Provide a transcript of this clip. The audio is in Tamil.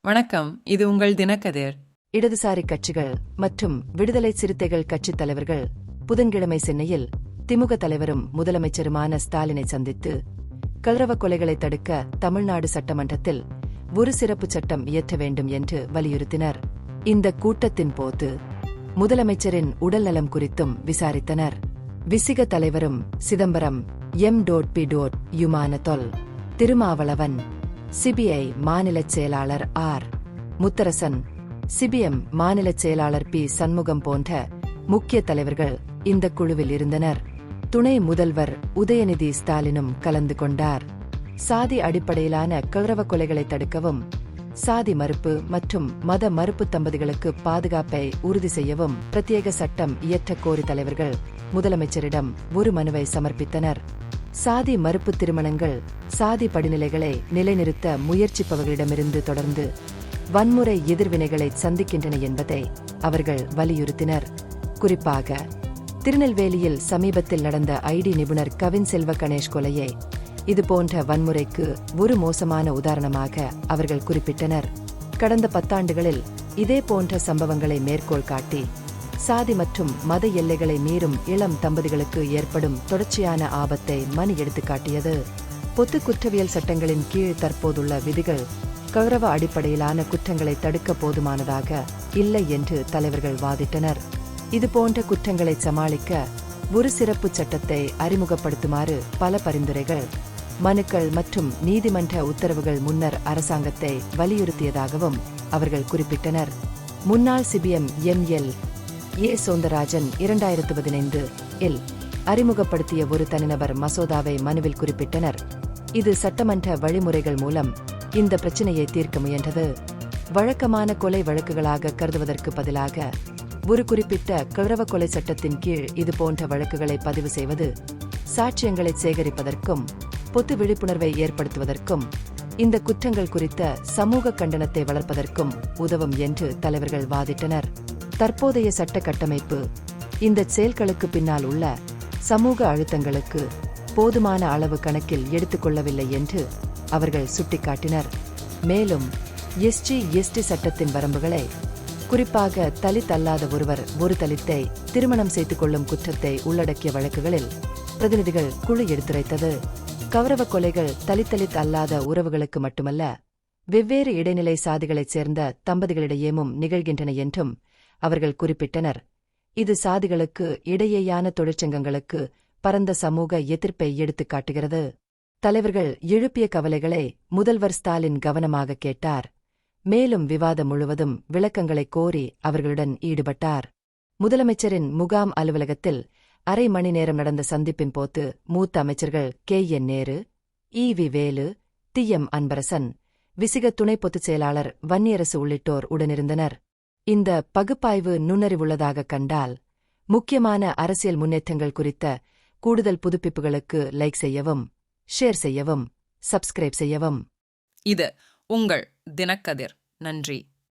வணக்கம், இது உங்கள் தினக்கதிர். இடதுசாரி கட்சிகள் மற்றும் விடுதலை சிறுத்தைகள் கட்சித் தலைவர்கள் புதன்கிழமை சென்னையில் திமுக தலைவரும் முதலமைச்சருமான ஸ்டாலினை சந்தித்து கலரவ கொலைகளை தடுக்க தமிழ்நாடு சட்டமன்றத்தில் ஒரு சிறப்பு சட்டம் இயற்ற வேண்டும் என்று வலியுறுத்தினர். இந்த கூட்டத்தின் போது முதலமைச்சரின் உடல்நலம் குறித்தும் விசாரித்தனர். விசிக தலைவரும் சிதம்பரம் M.P. யுமான தொல் திருமாவளவன், சிபிஐ மாநிலச் செயலாளர் ஆர். முத்தரசன், சிபிஎம் மாநிலச் செயலாளர் பி. சண்முகம் போன்ற முக்கிய தலைவர்கள் இந்த குழுவில் இருந்தனர். துணை முதல்வர் உதயநிதி ஸ்டாலினும் கலந்து கொண்டார். சாதி அடிப்படையிலான கலரவ கொலைகளை தடுக்கவும், சாதி மறுப்பு மற்றும் மத மறுப்பு தம்பதிகளுக்கு பாதுகாப்பை உறுதி செய்யவும் பிரத்யேக சட்டம் இயற்ற கோரி தலைவர்கள் முதலமைச்சரிடம் ஒரு மனுவை சமர்ப்பித்தனர். சாதி மறுப்பு திருமணங்கள், சாதி படிநிலைகளை நிலைநிறுத்த முயற்சிப்பவர்களிடமிருந்து தொடர்ந்து வன்முறை எதிர்வினைகளை சந்திக்கின்றன என்பதை அவர்கள் வலியுறுத்தினர். குறிப்பாக திருநெல்வேலியில் சமீபத்தில் நடந்த ஐடி நிபுணர் கவின் செல்வ கணேஷ் கொலையை இதுபோன்ற வன்முறைக்கு ஒரு மோசமான உதாரணமாக அவர்கள் குறிப்பிட்டனர். கடந்த 10 ஆண்டுகளில் இதே போன்ற சம்பவங்களை மேற்கோள் காட்டி சாதி மற்றும் மத எல்லைகளை மீறும் இளம் தம்பதிகளுக்கு ஏற்படும் தொடர்ச்சியான ஆபத்தை மனு எடுத்துக்காட்டியது. பொது குற்றவியல் சட்டங்களின் கீழ் தற்போதுள்ள விதிகள் கௌரவ அடிப்படையிலான குற்றங்களை தடுக்க போதுமானதாக இல்லை என்று தலைவர்கள் வாதிட்டனர். இதுபோன்ற குற்றங்களை சமாளிக்க ஒரு சிறப்பு சட்டத்தை அறிமுகப்படுத்துமாறு பல பரிந்துரைகள், மனுக்கள் மற்றும் நீதிமன்ற உத்தரவுகள் முன்னர் அரசாங்கத்தை வலியுறுத்தியதாகவும் அவர்கள் குறிப்பிட்டனர். முன்னாள் சிபிஎம் M.L.A. சௌந்தரராஜன் 2015 அறிமுகப்படுத்திய ஒரு தனிநபர் மசோதாவை மனுவில் குறிப்பிட்டனர். இது சட்டமன்ற வழிமுறைகள் மூலம் இந்த பிரச்சினையை தீர்க்க முயன்றது. வழக்கமான கொலை வழக்குகளாக கருதுவதற்கு பதிலாக ஒரு குறிப்பிட்ட கலரவ கொலை சட்டத்தின் கீழ் இதுபோன்ற வழக்குகளை பதிவு செய்வது சாட்சியங்களை சேகரிப்பதற்கும் பொது விழிப்புணர்வை ஏற்படுத்துவதற்கும் இந்த குற்றங்கள் குறித்த சமூக கண்டனத்தை வளர்ப்பதற்கும் உதவும் என்று தலைவர்கள் வாதிட்டனர். தற்போதைய சட்ட கட்டமைப்பு இந்த செயல்களுக்கு பின்னால் உள்ள சமூக அழுத்தங்களுக்கு போதுமான அளவு கணக்கில் எடுத்துக்கொள்ளவில்லை என்று அவர்கள் சுட்டிக்காட்டினர். மேலும் SC/ST சட்டத்தின் வரம்புகளை, குறிப்பாக தலித் அல்லாத ஒருவர் ஒரு தலித்தை திருமணம் செய்து கொள்ளும் குற்றத்தை உள்ளடக்கிய வழக்குகளில் பிரதிநிதிகள் குழு எடுத்துரைத்தது. கௌரவ கொலைகள் தலித் அல்லாத உறவுகளுக்கு மட்டுமல்ல, வெவ்வேறு இடைநிலை சாதிகளைச் சேர்ந்த தம்பதிகளிடையேயும் நிகழ்கின்றன என்றும் அவர்கள் குறிப்பிட்டனர். இது சாதிகளுக்கு இடையேயான தொழிற்சங்கங்களுக்கு பரந்த சமூக எதிர்ப்பை எடுத்துக்காட்டுகிறது. தலைவர்கள் எழுப்பிய கவலைகளை முதல்வர் ஸ்டாலின் கவனமாக கேட்டார். மேலும் விவாதம் முழுவதும் விளக்கங்களை கோரி அவர்களுடன் ஈடுபட்டார். முதலமைச்சரின் முகாம் அலுவலகத்தில் அரை மணி நேரம் நடந்த சந்திப்பின் போது மூத்த அமைச்சர்கள் K.N. Nehru, E.V. Velu, T.M. Anbarasan, விசிக துணை பொதுச் செயலாளர் வன்னியரசு உள்ளிட்டோர் உடனிருந்தனர். இந்த பகுப்பாய்வு நுண்ணறிவுள்ளதாக கண்டால் முக்கியமான அரசியல் முன்னேற்றங்கள் குறித்த கூடுதல் புதுப்பிப்புகளுக்கு லைக் செய்யவும், ஷேர் செய்யவும், சப்ஸ்கிரைப் செய்யவும். இது உங்கள் தினக்கதிர். நன்றி.